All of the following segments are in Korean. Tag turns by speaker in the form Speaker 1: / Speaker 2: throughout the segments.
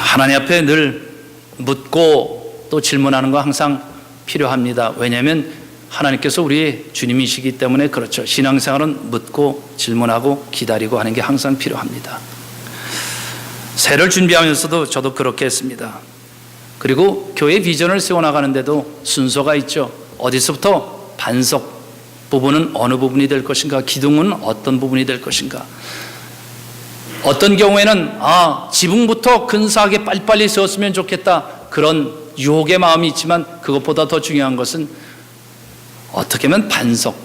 Speaker 1: 하나님 앞에 늘 묻고 또 질문하는 거 항상 필요합니다. 왜냐하면 하나님께서 우리의 주님이시기 때문에 그렇죠. 신앙생활은 묻고 질문하고 기다리고 하는 게 항상 필요합니다. 새를 준비하면서도 저도 그렇게 했습니다. 그리고 교회 비전을 세워나가는데도 순서가 있죠. 어디서부터 반석 부분은 어느 부분이 될 것인가, 기둥은 어떤 부분이 될 것인가. 어떤 경우에는 지붕부터 근사하게 빨리빨리 세웠으면 좋겠다, 그런 유혹의 마음이 있지만 그것보다 더 중요한 것은 어떻게 하면 반석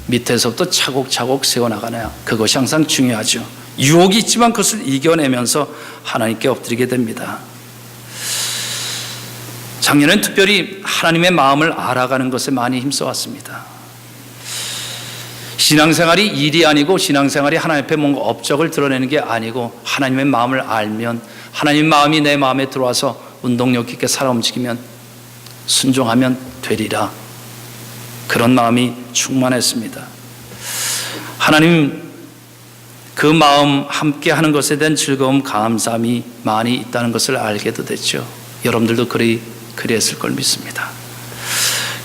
Speaker 1: 밑에서부터 차곡차곡 세워나가나요? 그것이 항상 중요하죠. 유혹이 있지만 그것을 이겨내면서 하나님께 엎드리게 됩니다. 작년엔 특별히 하나님의 마음을 알아가는 것에 많이 힘써왔습니다. 신앙생활이 일이 아니고, 신앙생활이 하나님 앞에 뭔가 업적을 드러내는 게 아니고, 하나님의 마음을 알면, 하나님의 마음이 내 마음에 들어와서 운동력 있게 살아 움직이면, 순종하면 되리라, 그런 마음이 충만했습니다. 하나님 그 마음 함께 하는 것에 대한 즐거움, 감사함이 많이 있다는 것을 알게도 됐죠. 여러분들도 그랬을 걸 믿습니다.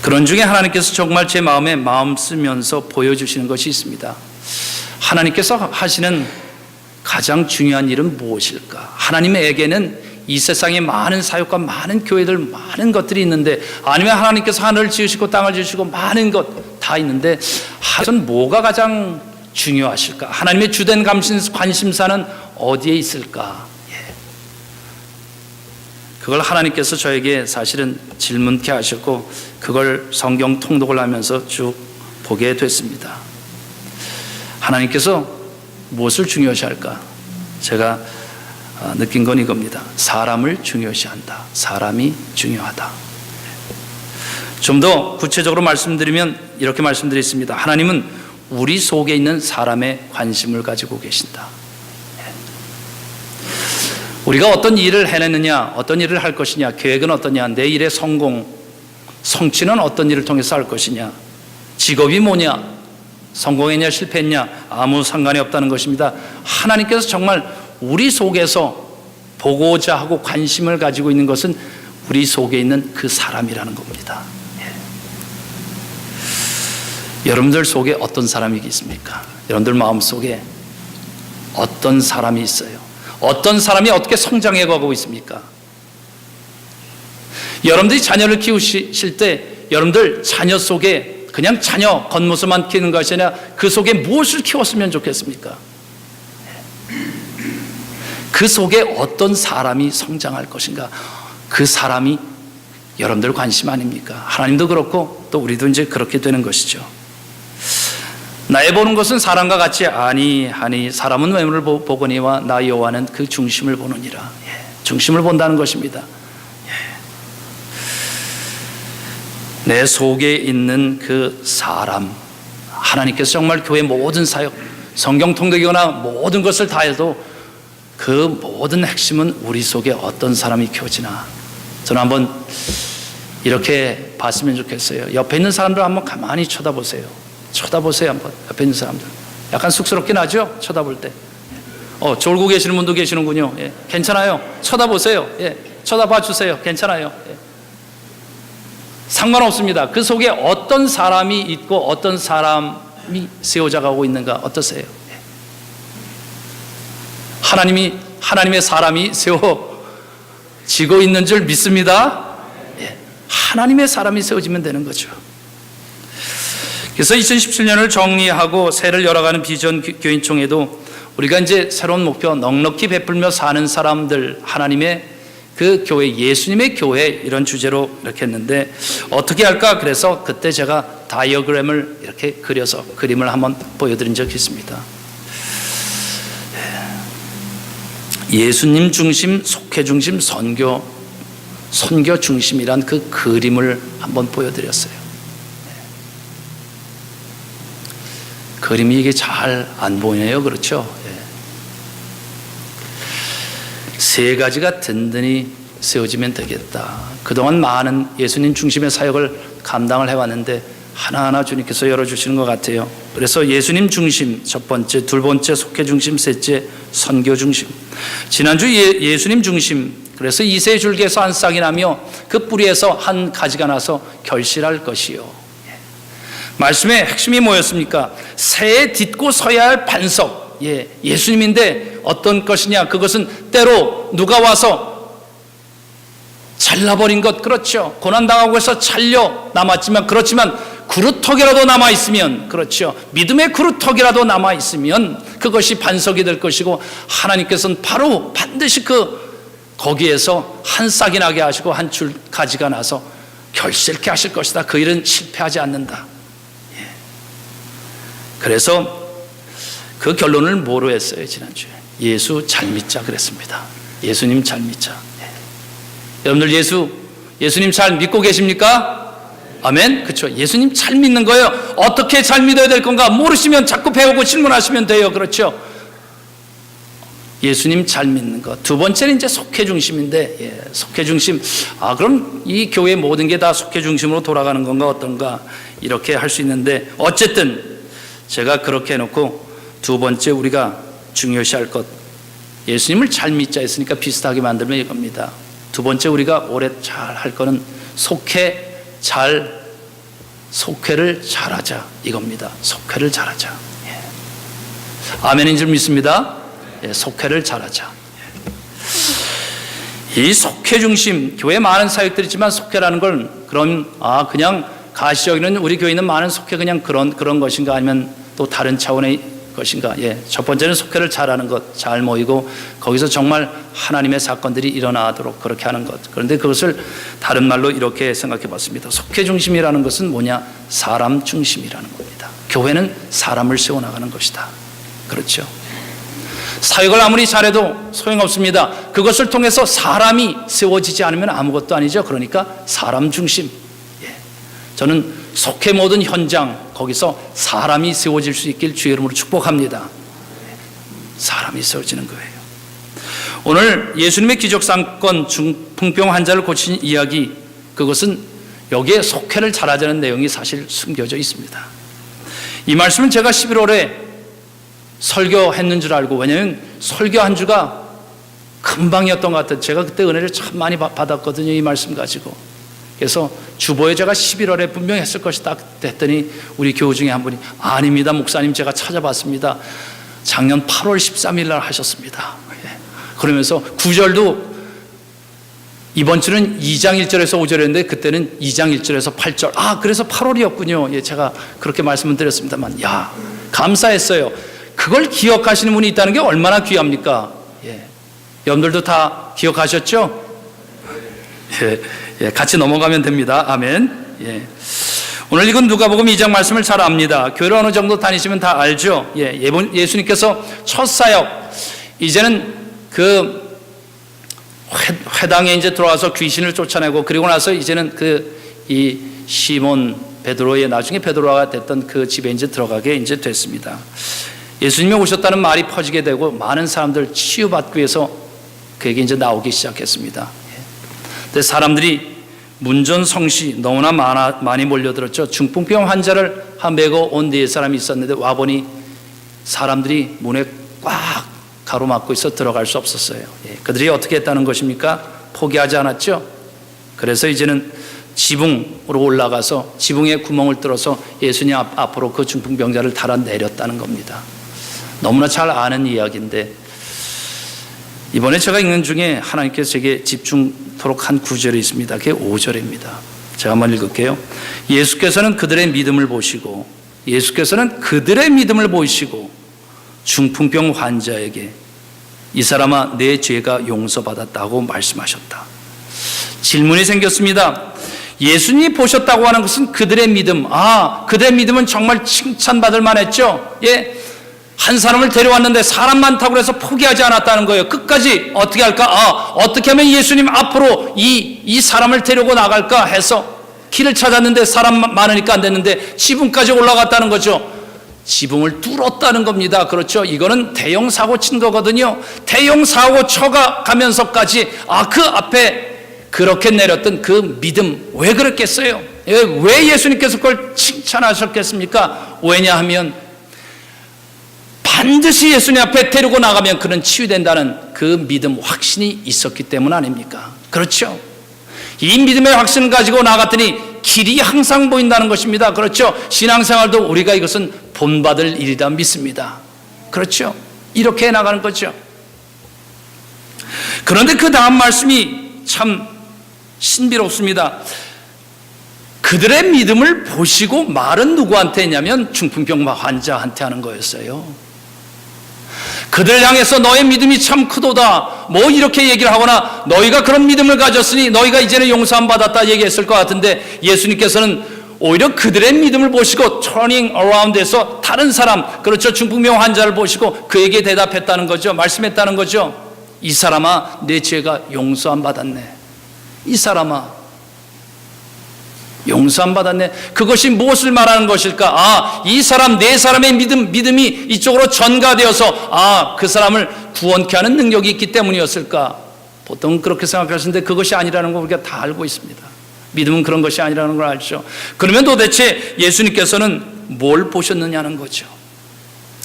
Speaker 1: 그런 중에 하나님께서 정말 제 마음에 마음 쓰면서 보여주시는 것이 있습니다. 하나님께서 하시는 가장 중요한 일은 무엇일까? 하나님에게는 이 세상에 많은 사역과 많은 교회들, 많은 것들이 있는데, 아니면 하나님께서 하늘을 지으시고 땅을 지으시고 많은 것 다 있는데, 하여튼 뭐가 가장 중요하실까? 하나님의 주된 관심사는 어디에 있을까? 그걸 하나님께서 저에게 사실은 질문케 하셨고, 그걸 성경 통독을 하면서 쭉 보게 됐습니다. 하나님께서 무엇을 중요시할까? 제가 느낀 건 이겁니다. 사람을 중요시한다. 사람이 중요하다. 좀 더 구체적으로 말씀드리면 이렇게 말씀드리겠습니다. 하나님은 우리 속에 있는 사람의 관심을 가지고 계신다. 우리가 어떤 일을 해내느냐, 어떤 일을 할 것이냐, 계획은 어떠냐, 내 일의 성공, 성취는 어떤 일을 통해서 할 것이냐, 직업이 뭐냐, 성공했냐 실패했냐, 아무 상관이 없다는 것입니다. 하나님께서 정말 우리 속에서 보고자 하고 관심을 가지고 있는 것은 우리 속에 있는 그 사람이라는 겁니다. 여러분들 속에 어떤 사람이 있습니까? 여러분들 마음 속에 어떤 사람이 있어요? 어떤 사람이 어떻게 성장해 가고 있습니까? 여러분들이 자녀를 키우실 때 여러분들 자녀 속에 그냥 자녀 겉모습만 키우는 것이 아니라 그 속에 무엇을 키웠으면 좋겠습니까? 그 속에 어떤 사람이 성장할 것인가? 그 사람이 여러분들 관심 아닙니까? 하나님도 그렇고 또 우리도 이제 그렇게 되는 것이죠. 나의 보는 것은 사람과 같이 아니하니 사람은 외모를 보거니와 나 여호와는 그 중심을 보느니라. 중심을 본다는 것입니다. 내 속에 있는 그 사람, 하나님께서 정말 교회 모든 사역, 성경 통독이거나 모든 것을 다 해도 그 모든 핵심은 우리 속에 어떤 사람이 켜지나. 저는 한번 이렇게 봤으면 좋겠어요. 옆에 있는 사람들 한번 가만히 쳐다보세요. 한번 옆에 있는 사람들. 약간 쑥스럽긴 하죠, 쳐다볼 때. 졸고 계시는 분도 계시는군요. 괜찮아요. 쳐다보세요. 쳐다봐 주세요. 괜찮아요. 상관없습니다. 그 속에 어떤 사람이 있고 어떤 사람이 세워져 가고 있는가 어떠세요? 하나님의 사람이 세워지고 있는 줄 믿습니다. 하나님의 사람이 세워지면 되는 거죠. 그래서 2017년을 정리하고 새해를 열어가는 비전 교인총회도 우리가 이제 새로운 목표, 넉넉히 베풀며 사는 사람들, 하나님의 그 교회, 예수님의 교회, 이런 주제로 이렇게 했는데 어떻게 할까? 그래서 그때 제가 다이어그램을 이렇게 그려서 그림을 한번 보여드린 적이 있습니다. 예수님 중심, 속회 중심, 선교 중심이란 그 그림을 한번 보여드렸어요. 그림이 이게 잘 안 보이네요. 그렇죠? 세 가지가 든든히 세워지면 되겠다. 그동안 많은 예수님 중심의 사역을 감당을 해왔는데 하나하나 주님께서 열어주시는 것 같아요. 그래서 예수님 중심 첫 번째, 둘 번째 속회 중심, 셋째 선교 중심. 지난주 예수님 중심, 그래서 이세 줄기에서 한 싹이 나며 그 뿌리에서 한 가지가 나서 결실할 것이요. 말씀의 핵심이 뭐였습니까? 새에 딛고 서야 할 반석, 예수님인데 어떤 것이냐? 그것은 때로 누가 와서 잘라버린 것, 그렇죠. 고난당하고 해서 잘려 남았지만, 그렇지만 그루터기라도 남아있으면, 그렇죠. 믿음의 그루터기라도 남아있으면 그것이 반석이 될 것이고, 하나님께서는 바로 반드시 거기에서 한 싹이 나게 하시고 한 줄 가지가 나서 결실케 하실 것이다. 그 일은 실패하지 않는다. 그래서 그 결론을 뭐로 했어요? 지난주에 예수 잘 믿자 그랬습니다. 예수님 잘 믿자. 여러분들 예수님 잘 믿고 계십니까? 아멘. 그렇죠. 예수님 잘 믿는 거예요. 어떻게 잘 믿어야 될 건가 모르시면 자꾸 배우고 질문하시면 돼요. 그렇죠. 예수님 잘 믿는 것. 두 번째는 이제 속회 중심인데, 속회 중심. 그럼 이 교회 모든 게 다 속회 중심으로 돌아가는 건가 어떤가, 이렇게 할 수 있는데, 어쨌든 제가 그렇게 해놓고 두 번째 우리가 중요시할 것, 예수님을 잘 믿자 했으니까 비슷하게 만들면 이겁니다. 두 번째 우리가 오래 잘 할 거는 속회를 잘하자 이겁니다. 속회를 잘하자. 아멘인 줄 믿습니다. 속회를 잘하자. 이 속회 중심, 교회에 많은 사역들이 있지만 속회라는 건 그냥 가시적인 우리 교회에 있는 많은 속회 그냥 그런 것인가, 아니면 또 다른 차원의 것인가? 첫 번째는 속회를 잘하는 것, 잘 모이고 거기서 정말 하나님의 사건들이 일어나도록 그렇게 하는 것. 그런데 그것을 다른 말로 이렇게 생각해 봤습니다. 속회 중심이라는 것은 뭐냐? 사람 중심이라는 겁니다. 교회는 사람을 세워나가는 것이다. 그렇죠. 사역을 아무리 잘해도 소용없습니다. 그것을 통해서 사람이 세워지지 않으면 아무것도 아니죠. 그러니까 사람 중심. 저는 속회 모든 현장, 거기서 사람이 세워질 수 있길 주의 이름으로 축복합니다. 사람이 세워지는 거예요. 오늘 예수님의 기적사건 중풍병 환자를 고친 이야기, 그것은 여기에 속회를 잘하자는 내용이 사실 숨겨져 있습니다. 이 말씀은 제가 11월에 설교했는 줄 알고, 왜냐하면 설교 한 주가 금방이었던 것 같아요. 제가 그때 은혜를 참 많이 받았거든요, 이 말씀 가지고. 그래서 주보에 제가 11월에 분명히 했을 것이다 했더니 우리 교우 중에 한 분이, 아닙니다 목사님, 제가 찾아봤습니다, 작년 8월 13일 날 하셨습니다. 그러면서 9절도 이번 주는 2장 1절에서 5절이었는데 그때는 2장 1절에서 8절, 그래서 8월이었군요. 제가 그렇게 말씀을 드렸습니다만, 감사했어요. 그걸 기억하시는 분이 있다는 게 얼마나 귀합니까? 여러분들도 다 기억하셨죠? 같이 넘어가면 됩니다. 아멘. 오늘 읽은 누가복음 2장 말씀을 잘 압니다. 교회를 어느 정도 다니시면 다 알죠. 예수님께서 첫 사역, 이제는 그 회당에 이제 들어와서 귀신을 쫓아내고, 그리고 나서 이제는 이 시몬 베드로의, 나중에 베드로가 됐던 그 집에 이제 들어가게 이제 됐습니다. 예수님이 오셨다는 말이 퍼지게 되고 많은 사람들 치유받기 위해서 그에게 이제 나오기 시작했습니다. 근데 사람들이 문전성시 너무나 많이 몰려들었죠. 중풍병 환자를 메고 온 네 사람이 있었는데 와보니 사람들이 문에 꽉 가로막고 있어 들어갈 수 없었어요. 그들이 어떻게 했다는 것입니까? 포기하지 않았죠. 그래서 이제는 지붕으로 올라가서 지붕에 구멍을 뚫어서 예수님 앞으로 그 중풍병자를 달아내렸다는 겁니다. 너무나 잘 아는 이야기인데, 이번에 제가 읽는 중에 하나님께서 제게 집중토록 한 구절이 있습니다. 그게 5절입니다. 제가 한번 읽을게요. 예수께서는 그들의 믿음을 보시고 중풍병 환자에게, 이 사람아 내 죄가 용서받았다고 말씀하셨다. 질문이 생겼습니다. 예수님이 보셨다고 하는 것은 그들의 믿음, 그들의 믿음은 정말 칭찬받을 만했죠. 한 사람을 데려왔는데 사람 많다고 해서 포기하지 않았다는 거예요. 끝까지 어떻게 할까? 어떻게 하면 예수님 앞으로 이 사람을 데리고 나갈까 해서 길을 찾았는데 사람 많으니까 안 됐는데 지붕까지 올라갔다는 거죠. 지붕을 뚫었다는 겁니다. 그렇죠? 이거는 대형 사고 친 거거든요. 대형 사고 쳐가면서까지 그 앞에 그렇게 내렸던 그 믿음, 왜 그랬겠어요? 왜 예수님께서 그걸 칭찬하셨겠습니까? 왜냐하면 반드시 예수님 앞에 데리고 나가면 그는 치유된다는 그 믿음, 확신이 있었기 때문 아닙니까? 그렇죠? 이 믿음의 확신을 가지고 나갔더니 길이 항상 보인다는 것입니다. 그렇죠? 신앙생활도 우리가 이것은 본받을 일이다 믿습니다. 그렇죠? 이렇게 나가는 거죠. 그런데 그 다음 말씀이 참 신비롭습니다. 그들의 믿음을 보시고 말은 누구한테 했냐면 중풍병 환자한테 하는 거였어요. 그들 향해서 너의 믿음이 참 크도다 뭐 이렇게 얘기를 하거나 너희가 그런 믿음을 가졌으니 너희가 이제는 용서함 받았다 얘기했을 것 같은데, 예수님께서는 오히려 그들의 믿음을 보시고 turning around에서 다른 사람, 그렇죠, 중풍병 환자를 보시고 그에게 대답했다는 거죠. 말씀했다는 거죠. 이 사람아, 내 죄가 용서함 받았네. 이 사람아, 용서함 받았네. 그것이 무엇을 말하는 것일까? 이 사람, 네 사람의 믿음이 이쪽으로 전가되어서 그 사람을 구원케 하는 능력이 있기 때문이었을까? 보통 그렇게 생각하시는데 그것이 아니라는 거 우리가 다 알고 있습니다. 믿음은 그런 것이 아니라는 걸 알죠. 그러면 도대체 예수님께서는 뭘 보셨느냐는 거죠.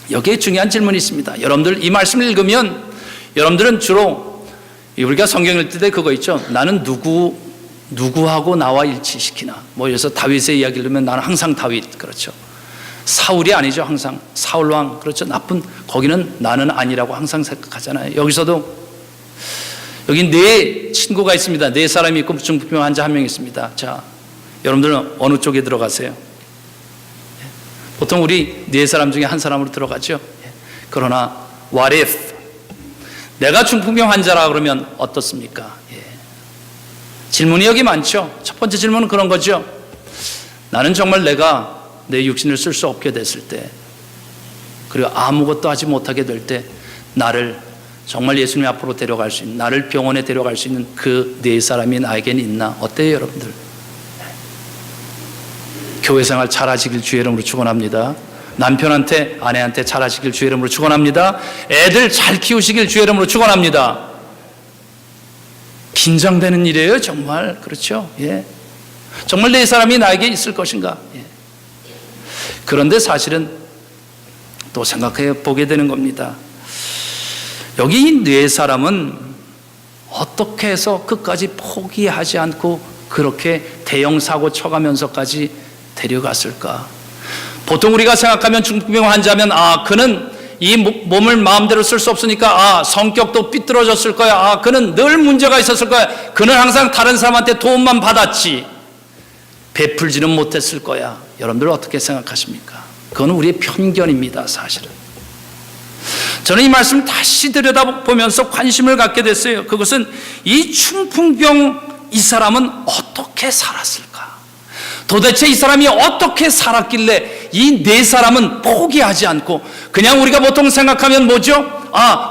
Speaker 1: 여기에 중요한 질문이 있습니다. 여러분들 이 말씀을 읽으면 여러분들은 주로 우리가 성경 읽을 때 그거 있죠. 나는 누구하고 나와 일치시키나. 뭐 그래서 다윗의 이야기를 들으면 나는 항상 다윗, 그렇죠. 사울이 아니죠. 항상 사울왕, 그렇죠. 나쁜, 거기는 나는 아니라고 항상 생각하잖아요. 여기서도 여기 네 친구가 있습니다. 네 사람이 있고 중풍병 환자 한 명 있습니다. 자, 여러분들은 어느 쪽에 들어가세요? 보통 우리 네 사람 중에 한 사람으로 들어가죠. 그러나 what if 내가 중풍병 환자라 그러면 어떻습니까? 질문이 여기 많죠. 첫 번째 질문은 그런 거죠. 나는 정말 내가 내 육신을 쓸 수 없게 됐을 때, 그리고 아무것도 하지 못하게 될 때 나를 정말 예수님 앞으로 데려갈 수 있는, 나를 병원에 데려갈 수 있는 그 네 사람이 나에겐 있나? 어때요 여러분들? 교회 생활 잘하시길 주의 이름으로 축원합니다. 남편한테, 아내한테 잘하시길 주의 이름으로 축원합니다. 애들 잘 키우시길 주의 이름으로 축원합니다. 긴장되는 일이에요, 정말. 그렇죠? 예. 정말 네 사람이 나에게 있을 것인가? 예. 그런데 사실은 또 생각해 보게 되는 겁니다. 여기 이 네 사람은 어떻게 해서 끝까지 포기하지 않고 그렇게 대형 사고 쳐가면서까지 데려갔을까? 보통 우리가 생각하면 중풍병 환자면 그는 이 몸을 마음대로 쓸 수 없으니까 성격도 삐뚤어졌을 거야. 그는 늘 문제가 있었을 거야. 그는 항상 다른 사람한테 도움만 받았지 베풀지는 못했을 거야. 여러분들 어떻게 생각하십니까? 그건 우리의 편견입니다. 사실은 저는 이 말씀을 다시 들여다보면서 관심을 갖게 됐어요. 그것은 이 중풍병 이 사람은 어떻게 살았을까? 도대체 이 사람이 어떻게 살았길래 이 네 사람은 포기하지 않고, 그냥 우리가 보통 생각하면 뭐죠?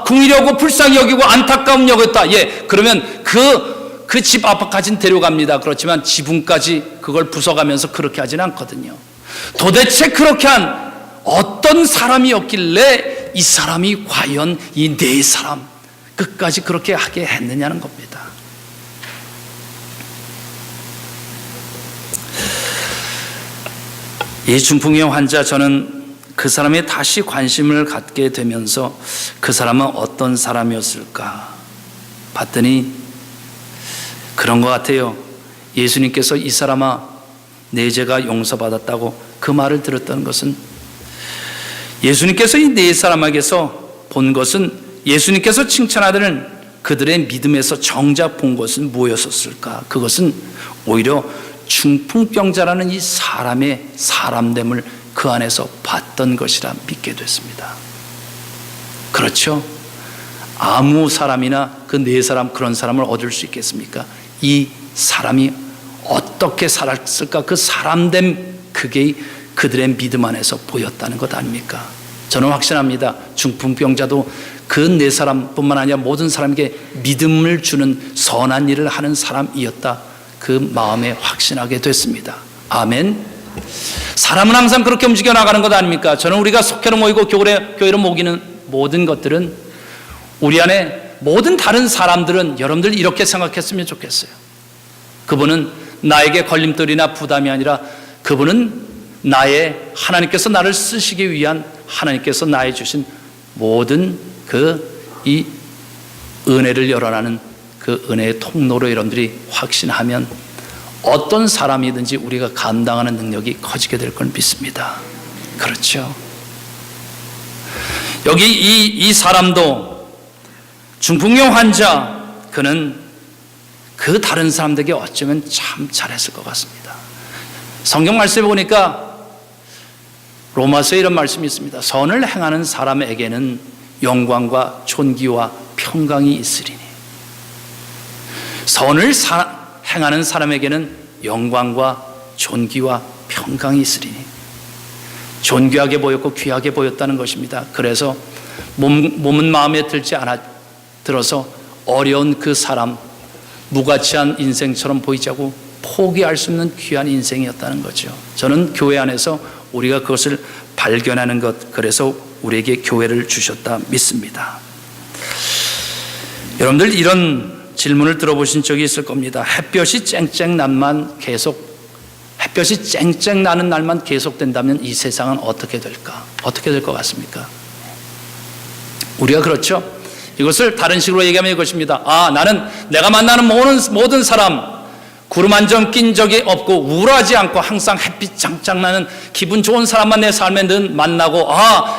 Speaker 1: 긍휼히 여기고 불쌍히 여기고 안타까움 여겼다. 그러면 그 집 앞까지는 데려갑니다. 그렇지만 지붕까지 그걸 부숴가면서 그렇게 하지는 않거든요. 도대체 그렇게 한 어떤 사람이었길래 이 사람이 과연 이 네 사람 끝까지 그렇게 하게 했느냐는 겁니다. 이 중풍병 환자, 저는 그 사람에 다시 관심을 갖게 되면서 그 사람은 어떤 사람이었을까 봤더니 그런 것 같아요. 예수님께서 이 사람아 내 죄가 용서받았다고 그 말을 들었다는 것은, 예수님께서 이 네 사람에게서 본 것은, 예수님께서 칭찬하는 그들의 믿음에서 정작 본 것은 무엇이었을까? 그것은 오히려 중풍병자라는 이 사람의 사람됨을 그 안에서 봤던 것이라 믿게 됐습니다. 그렇죠? 아무 사람이나 그 네 사람, 그런 사람을 얻을 수 있겠습니까? 이 사람이 어떻게 살았을까? 그 사람됨, 그게 그들의 믿음 안에서 보였다는 것 아닙니까? 저는 확신합니다. 중풍병자도 그 네 사람뿐만 아니라 모든 사람에게 믿음을 주는 선한 일을 하는 사람이었다, 그 마음에 확신하게 됐습니다. 아멘. 사람은 항상 그렇게 움직여 나가는 것 아닙니까? 저는 우리가 속회로 모이고 교회로 모이는 모든 것들은, 우리 안에 모든 다른 사람들은 여러분들 이렇게 생각했으면 좋겠어요. 그분은 나에게 걸림돌이나 부담이 아니라 그분은 하나님께서 나를 쓰시기 위한 하나님께서 나에 주신 모든 이 은혜를 열어나는 그 은혜의 통로로 여러분들이 확신하면 어떤 사람이든지 우리가 감당하는 능력이 커지게 될 걸 믿습니다. 그렇죠. 여기 이 사람도 중풍병 환자, 그는 그 다른 사람들에게 어쩌면 참 잘했을 것 같습니다. 성경 말씀에 보니까 로마서에 이런 말씀이 있습니다. 선을 행하는 사람에게는 영광과 존귀와 평강이 있으리니. 선을 행하는 사람에게는 영광과 존귀와 평강이 있으리니. 존귀하게 보였고 귀하게 보였다는 것입니다. 그래서 몸은 마음에 들어서 어려운 그 사람, 무가치한 인생처럼 보이자고 포기할 수 없는 귀한 인생이었다는 거죠. 저는 교회 안에서 우리가 그것을 발견하는 것, 그래서 우리에게 교회를 주셨다 믿습니다. 여러분들 이런 질문을 들어보신 적이 있을 겁니다. 햇볕이 쨍쨍 나는 날만 계속된다면 이 세상은 어떻게 될까? 어떻게 될 것 같습니까? 우리가 그렇죠. 이것을 다른 식으로 얘기하면 이것입니다. 나는 내가 만나는 모든 사람 구름 한 점 낀 적이 없고 우울하지 않고 항상 햇빛 짱짱 나는 기분 좋은 사람만 내 삶에 늘 만나고,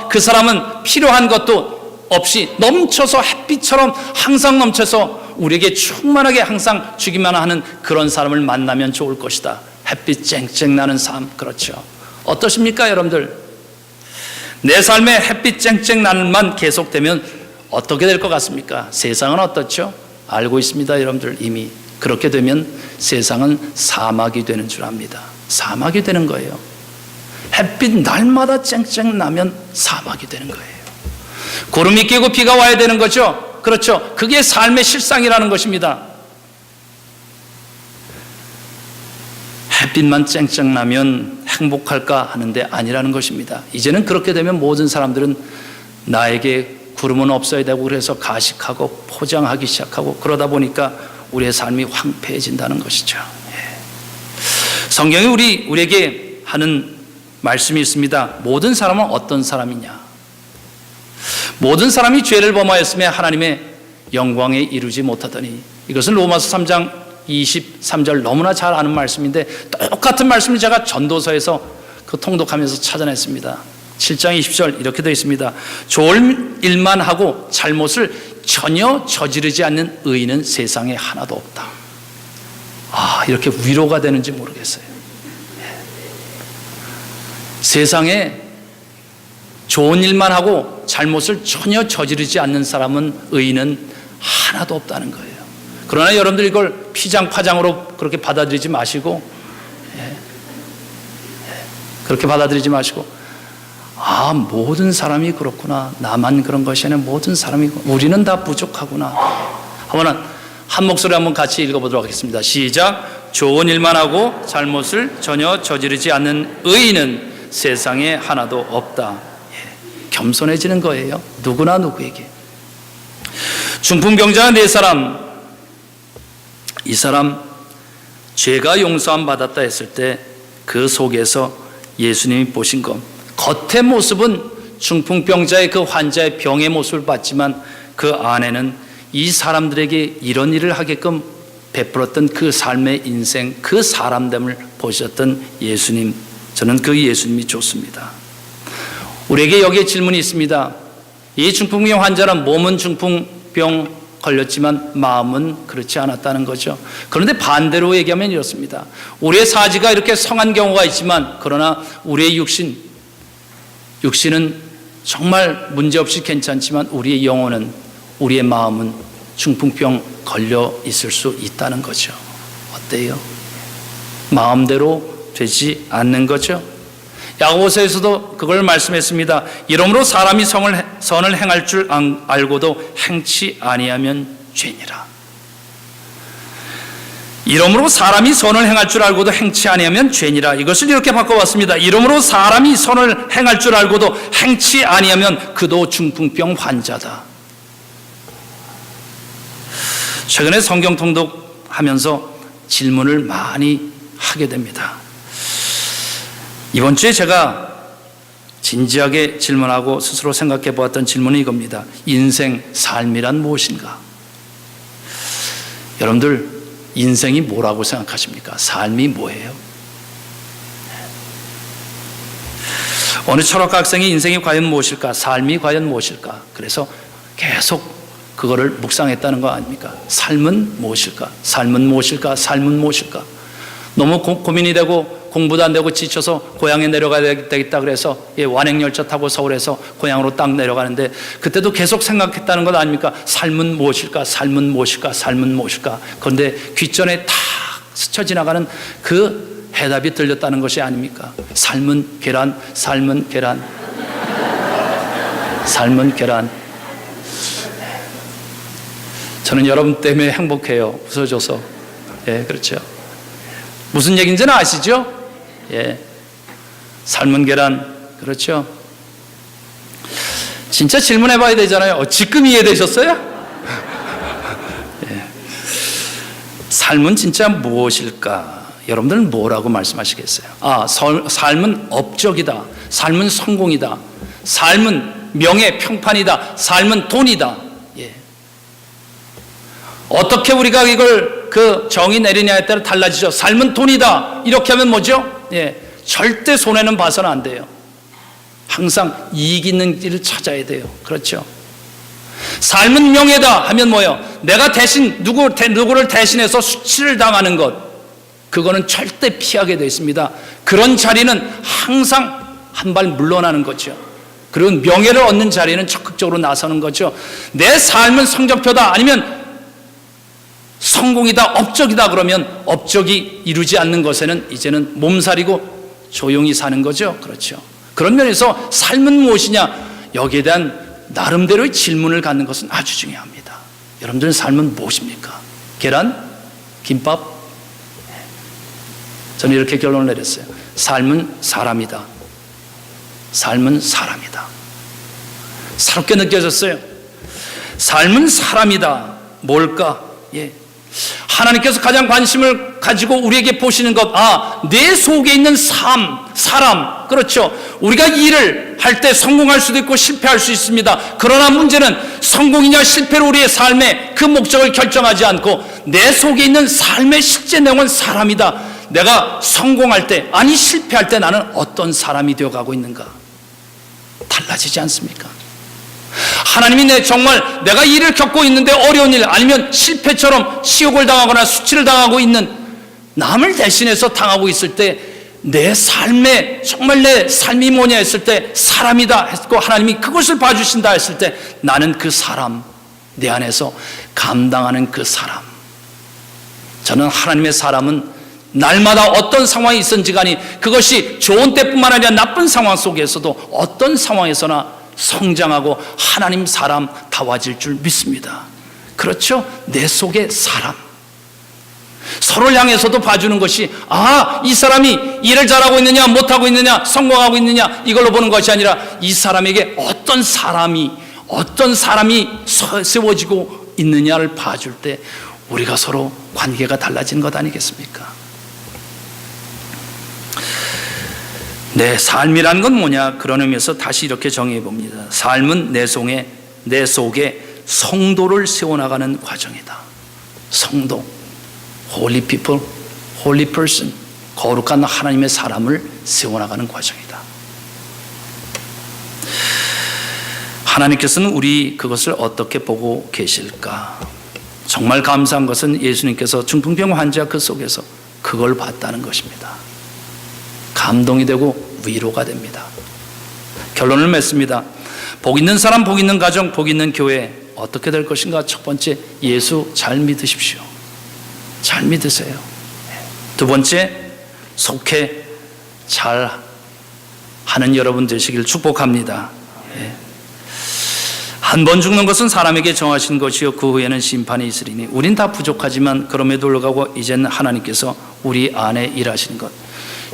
Speaker 1: 그 사람은 필요한 것도 없이 넘쳐서 햇빛처럼 항상 넘쳐서 우리에게 충만하게 항상 주기만 하는 그런 사람을 만나면 좋을 것이다. 햇빛 쨍쨍 나는 삶. 그렇죠. 어떠십니까 여러분들? 내 삶에 햇빛 쨍쨍 나는 만 계속되면 어떻게 될 것 같습니까? 세상은 어떻죠? 알고 있습니다 여러분들. 이미 그렇게 되면 세상은 사막이 되는 줄 압니다. 사막이 되는 거예요. 햇빛 날마다 쨍쨍 나면 사막이 되는 거예요. 구름이 끼고 비가 와야 되는 거죠. 그렇죠. 그게 삶의 실상이라는 것입니다. 햇빛만 쨍쨍 나면 행복할까 하는데 아니라는 것입니다. 이제는 그렇게 되면 모든 사람들은 나에게 구름은 없어야 되고 그래서 가식하고 포장하기 시작하고, 그러다 보니까 우리의 삶이 황폐해진다는 것이죠. 성경이 우리에게 하는 말씀이 있습니다. 모든 사람은 어떤 사람이냐? 모든 사람이 죄를 범하였으며 하나님의 영광에 이루지 못하더니. 이것은 로마서 3장 23절 너무나 잘 아는 말씀인데, 똑같은 말씀을 제가 전도서에서 통독하면서 찾아냈습니다. 7장 20절 이렇게 되어 있습니다. 좋은 일만 하고 잘못을 전혀 저지르지 않는 의인은 세상에 하나도 없다. 이렇게 위로가 되는지 모르겠어요. 세상에 좋은 일만 하고 잘못을 전혀 저지르지 않는 사람은, 의인은 하나도 없다는 거예요. 그러나 여러분들 이걸 피장파장으로 그렇게 받아들이지 마시고, 그렇게 받아들이지 마시고, 모든 사람이 그렇구나. 나만 그런 것이 아니라 모든 사람이, 우리는 다 부족하구나. 한 목소리 한번 같이 읽어보도록 하겠습니다. 시작. 좋은 일만 하고 잘못을 전혀 저지르지 않는 의인은 세상에 하나도 없다. 겸손해지는 거예요. 누구나 누구에게. 중풍병자 4사람, 이 사람 죄가 용서함 받았다 했을 때 그 속에서 예수님이 보신 것, 겉의 모습은 중풍병자의 그 환자의 병의 모습을 봤지만 그 안에는 이 사람들에게 이런 일을 하게끔 베풀었던 그 삶의 인생, 그 사람됨을 보셨던 예수님, 저는 그 예수님이 좋습니다. 우리에게 여기에 질문이 있습니다. 이 중풍병 환자는 몸은 중풍병 걸렸지만 마음은 그렇지 않았다는 거죠. 그런데 반대로 얘기하면 이렇습니다. 우리의 사지가 이렇게 성한 경우가 있지만, 그러나 우리의 육신은 정말 문제없이 괜찮지만 우리의 영혼은, 우리의 마음은 중풍병 걸려 있을 수 있다는 거죠. 어때요? 마음대로 되지 않는 거죠. 야고보서에서도 그걸 말씀했습니다. 이러므로 사람이 선을 행할 줄 알고도 행치 아니하면 죄니라. 이러므로 사람이 선을 행할 줄 알고도 행치 아니하면 죄니라. 이것을 이렇게 바꿔봤습니다. 이러므로 사람이 선을 행할 줄 알고도 행치 아니하면 그도 중풍병 환자다. 최근에 성경 통독하면서 질문을 많이 하게 됩니다. 이번 주에 제가 진지하게 질문하고 스스로 생각해 보았던 질문은 이겁니다. 인생, 삶이란 무엇인가? 여러분들 인생이 뭐라고 생각하십니까? 삶이 뭐예요? 어느 철학과 학생이 인생이 과연 무엇일까? 삶이 과연 무엇일까? 그래서 계속 그거를 묵상했다는 거 아닙니까? 삶은 무엇일까? 삶은 무엇일까? 삶은 무엇일까? 너무 고민이 되고 공부도 안 되고 지쳐서 고향에 내려가야 되겠다 그래서 완행열차 타고 서울에서 고향으로 딱 내려가는데 그때도 계속 생각했다는 것 아닙니까? 삶은 무엇일까? 삶은 무엇일까? 삶은 무엇일까? 그런데 귓전에 탁 스쳐 지나가는 그 해답이 들렸다는 것이 아닙니까? 삶은 계란, 삶은 계란, 삶은 계란. 저는 여러분 때문에 행복해요. 웃어줘서. 예, 그렇죠. 무슨 얘기인지는 아시죠? 예, 삶은 계란. 그렇죠. 진짜 질문해 봐야 되잖아요. 지금 이해되셨어요? 예. 삶은 진짜 무엇일까? 여러분들은 뭐라고 말씀하시겠어요? 삶은 업적이다. 삶은 성공이다. 삶은 명예 평판이다. 삶은 돈이다. 예. 어떻게 우리가 이걸 그 정의 내리냐에 따라 달라지죠. 삶은 돈이다. 이렇게 하면 뭐죠? 예. 절대 손해는 봐서는 안 돼요. 항상 이익 있는 길을 찾아야 돼요. 그렇죠. 삶은 명예다 하면 뭐예요? 내가 대신 누구를 대신해서 수치를 당하는 것, 그거는 절대 피하게 되어 있습니다. 그런 자리는 항상 한 발 물러나는 거죠. 그리고 명예를 얻는 자리는 적극적으로 나서는 거죠. 내 삶은 성적표다 아니면 성공이다, 업적이다 그러면 업적이 이루지 않는 것에는 이제는 몸살이고 조용히 사는 거죠. 그렇죠. 그런 면에서 삶은 무엇이냐, 여기에 대한 나름대로의 질문을 갖는 것은 아주 중요합니다. 여러분들은 삶은 무엇입니까? 계란? 김밥? 저는 이렇게 결론을 내렸어요. 삶은 사람이다. 삶은 사람이다. 새롭게 느껴졌어요. 삶은 사람이다. 뭘까? 예. 하나님께서 가장 관심을 가지고 우리에게 보시는 것, 내 속에 있는 사람. 그렇죠. 우리가 일을 할 때 성공할 수도 있고 실패할 수 있습니다. 그러나 문제는 성공이냐 실패로 우리의 삶의 그 목적을 결정하지 않고 내 속에 있는 삶의 실제 내용은 사람이다. 내가 성공할 때, 아니 실패할 때 나는 어떤 사람이 되어가고 있는가? 달라지지 않습니까? 하나님이 정말 내가 일을 겪고 있는데 어려운 일 아니면 실패처럼 치욕을 당하거나 수치를 당하고 있는 남을 대신해서 당하고 있을 때 내 삶에 정말 내 삶이 뭐냐 했을 때 사람이다 했고 하나님이 그것을 봐주신다 했을 때 나는 그 사람, 내 안에서 감당하는 그 사람. 저는 하나님의 사람은 날마다 어떤 상황이 있든지 간에 그것이 좋은 때뿐만 아니라 나쁜 상황 속에서도 어떤 상황에서나 성장하고 하나님 사람 다워질 줄 믿습니다. 그렇죠? 내 속에 사람. 서로를 향해서도 봐주는 것이 이 사람이 일을 잘하고 있느냐 못하고 있느냐 성공하고 있느냐 이걸로 보는 것이 아니라 이 사람에게 어떤 사람이 세워지고 있느냐를 봐줄 때 우리가 서로 관계가 달라지는 것 아니겠습니까? 내 삶이란 건 뭐냐? 그런 의미에서 다시 이렇게 정의해 봅니다. 삶은 내 속에 성도를 세워나가는 과정이다. 성도, holy people, holy person, 거룩한 하나님의 사람을 세워나가는 과정이다. 하나님께서는 우리 그것을 어떻게 보고 계실까? 정말 감사한 것은 예수님께서 중풍병 환자 그 속에서 그걸 봤다는 것입니다. 감동이 되고 위로가 됩니다. 결론을 맺습니다. 복 있는 사람, 복 있는 가정, 복 있는 교회 어떻게 될 것인가? 첫 번째, 예수 잘 믿으십시오. 잘 믿으세요. 두 번째, 속해 잘 하는 여러분 되시길 축복합니다. 한 번 죽는 것은 사람에게 정하신 것이요 그 후에는 심판이 있으리니 우린 다 부족하지만 그럼에도 불구하고 이제는 하나님께서 우리 안에 일하시는 것,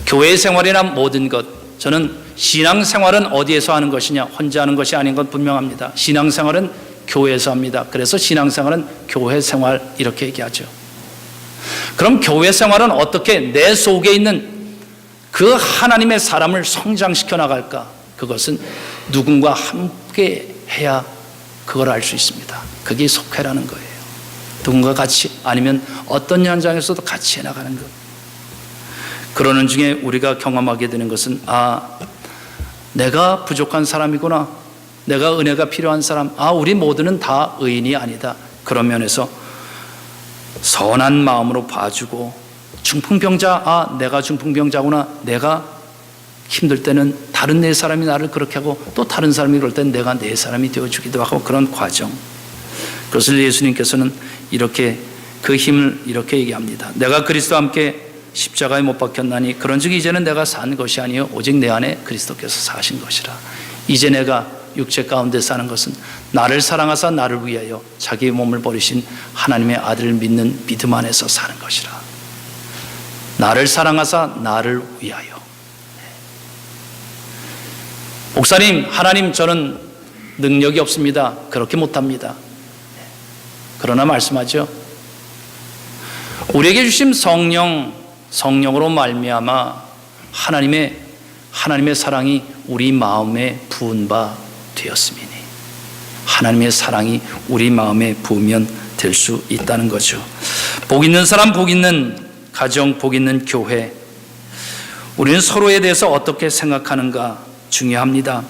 Speaker 1: 교회 생활이나 모든 것, 저는 신앙생활은 어디에서 하는 것이냐? 혼자 하는 것이 아닌 건 분명합니다. 신앙생활은 교회에서 합니다. 그래서 신앙생활은 교회생활 이렇게 얘기하죠. 그럼 교회 생활은 어떻게 내 속에 있는 그 하나님의 사람을 성장시켜 나갈까? 그것은 누군가 함께 해야 그걸 알 수 있습니다. 그게 속회라는 거예요. 누군가 같이, 아니면 어떤 현장에서도 같이 해나가는 것. 그러는 중에 우리가 경험하게 되는 것은, 내가 부족한 사람이구나, 내가 은혜가 필요한 사람, 우리 모두는 다 의인이 아니다. 그런 면에서 선한 마음으로 봐주고, 중풍병자, 내가 중풍병자구나, 내가 힘들 때는 다른 네 사람이 나를 그렇게 하고, 또 다른 사람이 그럴 때는 내가 네 사람이 되어주기도 하고, 그런 과정. 그것을 예수님께서는 이렇게 그 힘을 이렇게 얘기합니다. 내가 그리스도와 함께 십자가에 못 박혔나니 그런즉 이제는 내가 산 것이 아니요 오직 내 안에 그리스도께서 사신 것이라. 이제 내가 육체 가운데 사는 것은 나를 사랑하사 나를 위하여 자기의 몸을 버리신 하나님의 아들을 믿는 믿음 안에서 사는 것이라. 나를 사랑하사 나를 위하여. 목사님, 하나님, 저는 능력이 없습니다. 그렇게 못합니다. 그러나 말씀하죠. 우리에게 주신 성령으로 말미암아 하나님의 사랑이 우리 마음에 부은 바 되었음이니, 하나님의 사랑이 우리 마음에 부으면 될 수 있다는 거죠. 복 있는 사람, 복 있는 가정, 복 있는 교회. 우리는 서로에 대해서 어떻게 생각하는가 중요합니다.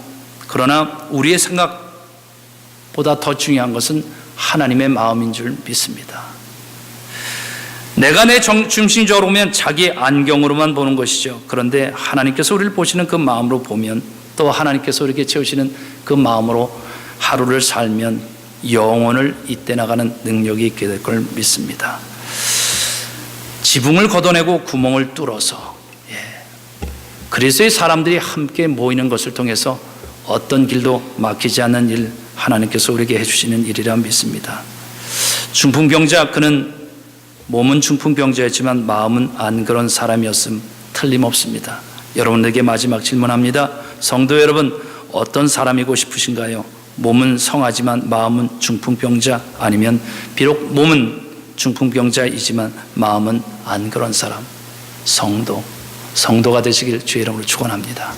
Speaker 1: 그러나 우리의 생각보다 더 중요한 것은 하나님의 마음인 줄 믿습니다. 내가 내 중심적으로 보면 자기 안경으로만 보는 것이죠. 그런데 하나님께서 우리를 보시는 그 마음으로 보면, 또 하나님께서 우리에게 채우시는 그 마음으로 하루를 살면 영혼을 잇대 나가는 능력이 있게 될 걸 믿습니다. 지붕을 걷어내고 구멍을 뚫어서 그리스도의 사람들이 함께 모이는 것을 통해서 어떤 길도 막히지 않는 일, 하나님께서 우리에게 해주시는 일이라 믿습니다. 중풍병자, 그는 몸은 중풍병자였지만 마음은 안 그런 사람이었음 틀림없습니다. 여러분에게 마지막 질문합니다. 성도 여러분, 어떤 사람이고 싶으신가요? 몸은 성하지만 마음은 중풍병자, 아니면 비록 몸은 중풍병자이지만 마음은 안 그런 사람? 성도가 되시길 주의 이름으로 축원합니다.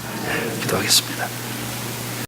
Speaker 1: 기도하겠습니다.